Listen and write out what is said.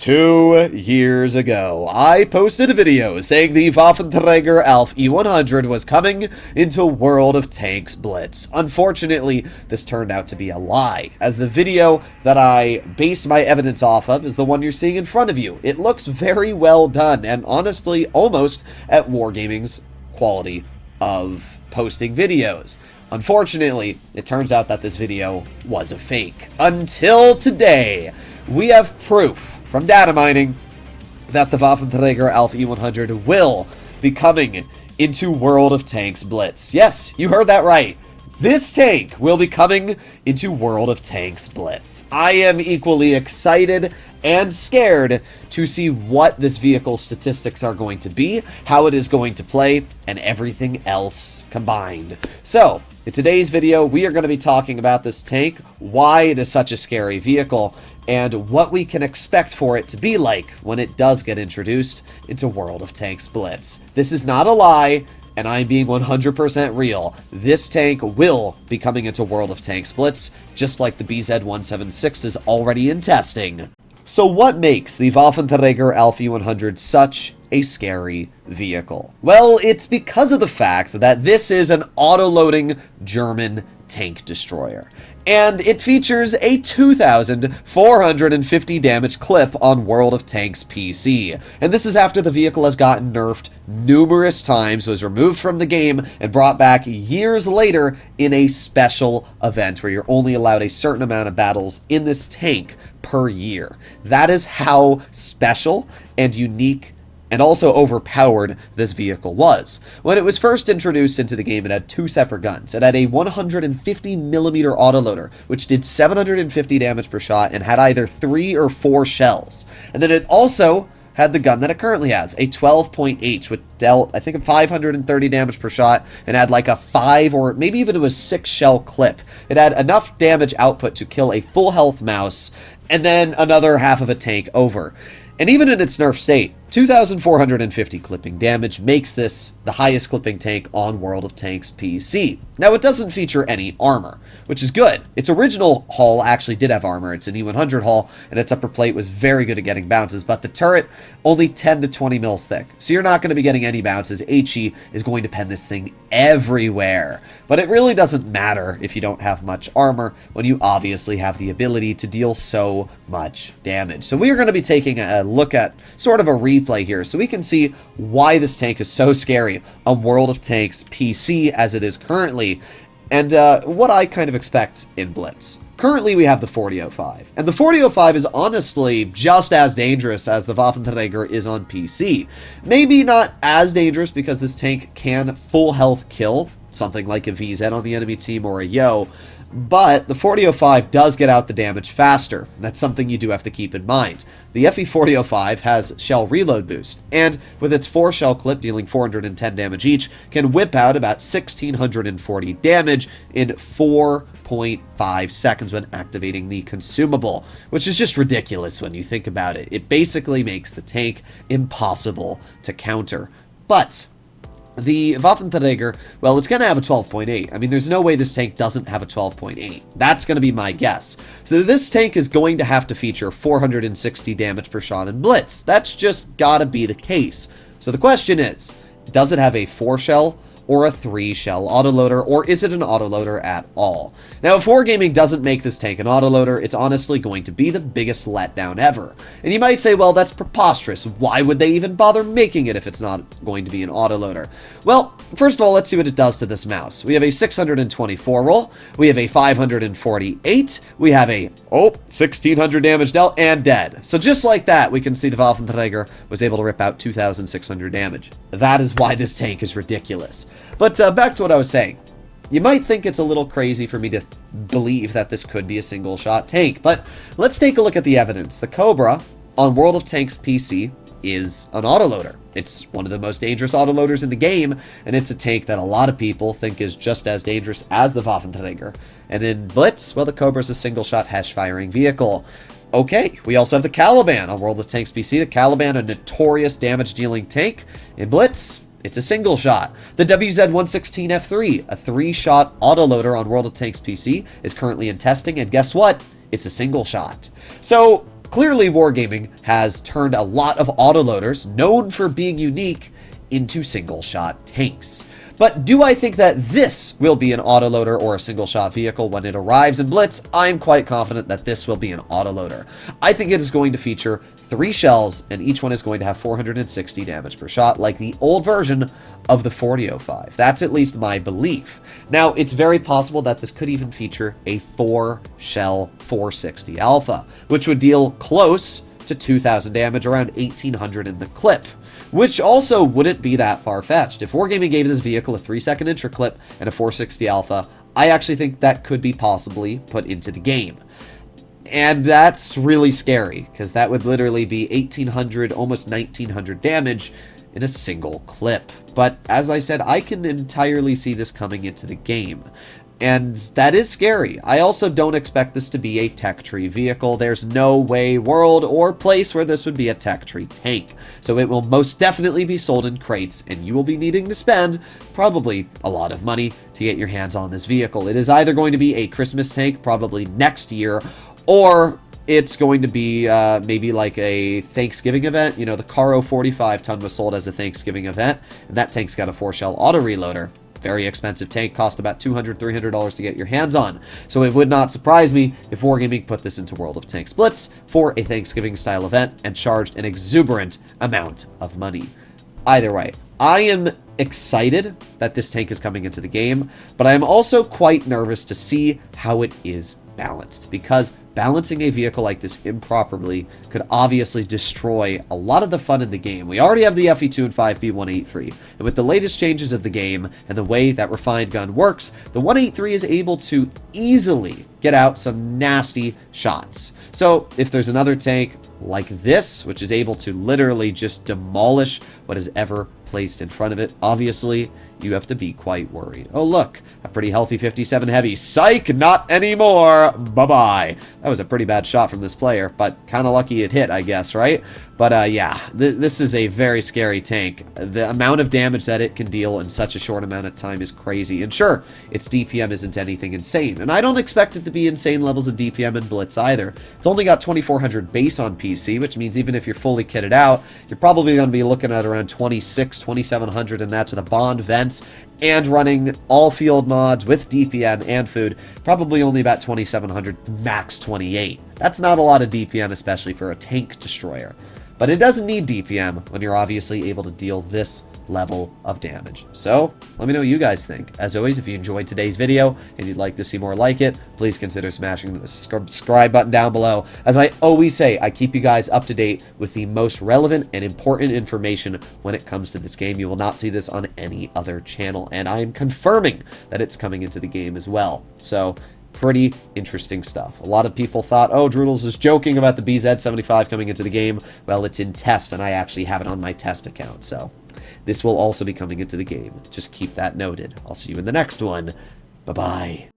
2 years ago, I posted a video saying the Waffenträger Alf E100 was coming into World of Tanks Blitz. Unfortunately, this turned out to be a lie, as the video that I based my evidence off of is the one you're seeing in front of you. It looks very well done, and honestly, almost at Wargaming's quality of posting videos. Unfortunately, it turns out that this video was a fake. Until today, we have proof from data mining that the Waffenträger Alf E100 will be coming into World of Tanks Blitz. Yes, you heard that right. This tank will be coming into World of Tanks Blitz. I am equally excited and scared to see what this vehicle's statistics are going to be, how it is going to play, and everything else combined. So, in today's video, we are going to be talking about this tank, why it is such a scary vehicle, and what we can expect for it to be like when it does get introduced into World of Tanks Blitz. This is not a lie, and I'm being 100% real. This tank will be coming into World of Tanks Blitz, just like the BZ-176 is already in testing. So what makes the Waffenträger Alf E100 such a scary vehicle? Well, it's because of the fact that this is an auto-loading German tank destroyer. And it features a 2,450 damage clip on World of Tanks PC. And this is after the vehicle has gotten nerfed numerous times, was removed from the game, and brought back years later in a special event where you're only allowed a certain amount of battles in this tank per year. That is how special and unique and also overpowered this vehicle was. When it was first introduced into the game, it had two separate guns. It had a 150mm autoloader, which did 750 damage per shot and had either 3 or 4 shells. And then it also had the gun that it currently has, a 12.H, which dealt, I think, 530 damage per shot, and had like a 5 or maybe even a 6 shell clip. It had enough damage output to kill a full health mouse, and then another half of a tank over. And even in its nerf state, 2,450 clipping damage makes this the highest clipping tank on World of Tanks PC. Now, it doesn't feature any armor, which is good. Its original hull actually did have armor. It's an E100 hull, and its upper plate was very good at getting bounces, but the turret only 10 to 20 mils thick. So you're not going to be getting any bounces. HE is going to pen this thing everywhere. But it really doesn't matter if you don't have much armor when you obviously have the ability to deal so much damage. So we are going to be taking a look at sort of a replay here so we can see why this tank is so scary on World of Tanks PC as it is currently, and what I kind of expect in Blitz. Currently, we have the 4005, and the 4005 is honestly just as dangerous as the Waffenträger is on PC. Maybe not as dangerous because this tank can full health kill something like a VZ on the enemy team or a Yo, but the 4005 does get out the damage faster. That's something you do have to keep in mind. The FE4005 has shell reload boost, and with its 4 shell clip dealing 410 damage each, can whip out about 1,640 damage in 4.5 seconds when activating the consumable, which is just ridiculous when you think about it. It basically makes the tank impossible to counter. But the Waffenträger, well, it's going to have a 12.8. I mean, there's no way this tank doesn't have a 12.8. That's going to be my guess. So this tank is going to have to feature 460 damage per shot in Blitz. That's just got to be the case. So the question is, does it have a 4-shell or a 3-shell autoloader, or is it an autoloader at all? Now, if Wargaming doesn't make this tank an autoloader, it's honestly going to be the biggest letdown ever. And you might say, well, that's preposterous. Why would they even bother making it if it's not going to be an autoloader? Well, first of all, let's see what it does to this mouse. We have a 624 roll, we have a 548, we have a, 1,600 damage dealt and dead. So just like that, we can see the Waffenträger was able to rip out 2,600 damage. That is why this tank is ridiculous. But back to what I was saying. You might think it's a little crazy for me to believe that this could be a single-shot tank, but let's take a look at the evidence. The Cobra on World of Tanks PC is an autoloader. It's one of the most dangerous autoloaders in the game, and it's a tank that a lot of people think is just as dangerous as the Waffenträger. And in Blitz, well, the Cobra is a single-shot Hesh-firing vehicle. Okay, we also have the Caliban on World of Tanks PC. The Caliban, a notorious damage-dealing tank. In Blitz, it's a single shot. The WZ-116F3, a 3-shot autoloader on World of Tanks PC, is currently in testing, and guess what? It's a single shot. So clearly Wargaming has turned a lot of autoloaders, known for being unique, into single-shot tanks. But do I think that this will be an autoloader or a single-shot vehicle when it arrives in Blitz? I'm quite confident that this will be an autoloader. I think it is going to feature 3 shells, and each one is going to have 460 damage per shot, like the old version of the 4005. That's at least my belief. Now, it's very possible that this could even feature a 4-shell 460 alpha, which would deal close to 2,000 damage, around 1,800 in the clip, which also wouldn't be that far-fetched. If Wargaming gave this vehicle a 3-second intro clip and a 460 alpha, I actually think that could be possibly put into the game. And that's really scary, because that would literally be 1,800, almost 1,900 damage in a single clip. But as I said, I can entirely see this coming into the game. And that is scary. I also don't expect this to be a tech tree vehicle. There's no way, world, or place where this would be a tech tree tank. So it will most definitely be sold in crates, and you will be needing to spend probably a lot of money to get your hands on this vehicle. It is either going to be a Christmas tank, probably next year, or it's going to be maybe like a Thanksgiving event. You know, the Caro 45 ton was sold as a Thanksgiving event, and that tank's got a 4-shell auto reloader. Very expensive tank, cost about $200, $300 to get your hands on. So it would not surprise me if Wargaming put this into World of Tanks Blitz for a Thanksgiving-style event and charged an exuberant amount of money. Either way, I am excited that this tank is coming into the game, but I am also quite nervous to see how it is balanced, because balancing a vehicle like this improperly could obviously destroy a lot of the fun in the game. We already have the FE2 and 5B183, and with the latest changes of the game and the way that Refined Gun works, the 183 is able to easily get out some nasty shots. So if there's another tank like this, which is able to literally just demolish what is ever placed in front of it, obviously you have to be quite worried. Oh look, a pretty healthy 57 heavy. Psych, not anymore. Bye-bye. That was a pretty bad shot from this player, but kind of lucky it hit, I guess, right? But yeah, this is a very scary tank. The amount of damage that it can deal in such a short amount of time is crazy. And sure, its DPM isn't anything insane, and I don't expect it to be insane levels of DPM in Blitz either. It's only got 2,400 base on PC, which means even if you're fully kitted out, you're probably going to be looking at around 2,700, and that's with a bond, vents, and running all field mods with DPM and food, probably only about 2,700, max 28. That's not a lot of DPM, especially for a tank destroyer. But it doesn't need DPM when you're obviously able to deal this level of damage. So, let me know what you guys think. As always, if you enjoyed today's video and you'd like to see more like it, please consider smashing the subscribe button down below. As I always say, I keep you guys up to date with the most relevant and important information when it comes to this game. You will not see this on any other channel, and I am confirming that it's coming into the game as well. So, pretty interesting stuff. A lot of people thought, oh, Droodles was joking about the BZ75 coming into the game. Well, it's in test, and I actually have it on my test account, so this will also be coming into the game. Just keep that noted. I'll see you in the next one. Bye-bye.